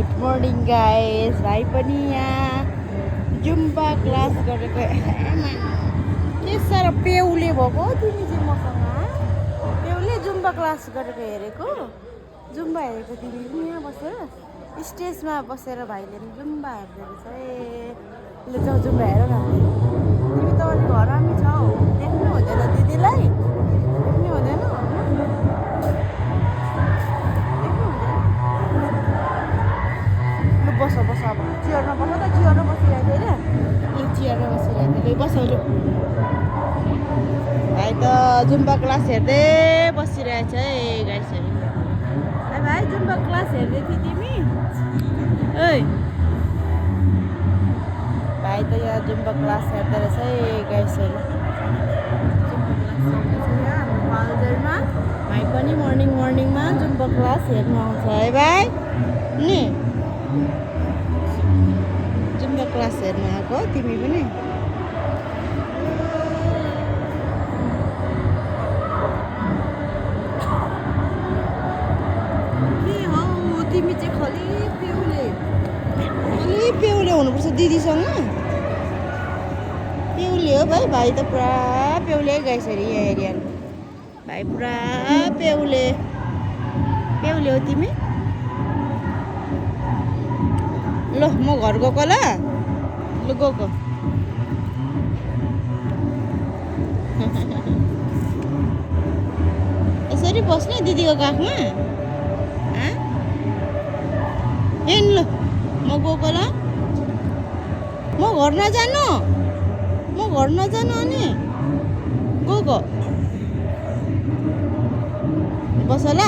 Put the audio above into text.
Good morning guys. भाइ पनि यहाँ जुम्बा क्लास गरेको। के साह्रो पेउले भएको तिमी चाहिँ मसँग पेउले जुम्बा क्लास गरेको हेरेको जुम्बा हेरेको तिमी पनि यहाँ बसेर स्टेजमा बसेर भाइले पनि जुम्बा हेर्दो रहेछ। ए ले जाऊ जुम्बा हेर न। तिमी त अनि घरमा छौ देख्नु हुँदैन दिदीलाई देख्नु हुँदैन बस बस अब चियरमा बस त चियरमा बसिरहेको होइन ए चियरमा बसिरहेको ल बस लु भाइ त जुम्बा क्लास हेर्दै बसिरहेछ है गाइसहरू। भाइ भाइ जुम्बा क्लास हेर्दै थियौ तिमी ओइ भाइ त यहाँ जुम्बा क्लास हेर्दो रहेछ है गाइसहरू। जुम्बा क्लास हेर्दैछ यहाँ हाम्रो पाल्जरमा। भाइ पनि मर्निङमा जुम्बा क्लास हेर्नु आउँछ है भाइ नि जुम्बा क्लास हेर्नु आएको तिमी पनि के हौ तिमी चाहिँ खालि पेउले हुनुपर्छ दिदीसँग पेउले हो भाइ। भाइ त पुरा पेउले गाइसरी यहाँ एरियामा भाइ पुरा पेउले हो तिमी। ल म घर गएको ल लु गएको यसरी बस्ने दिदीको काखमा हेर्नु ल म गएको ल म घर नजानु अनि गएको बस ल।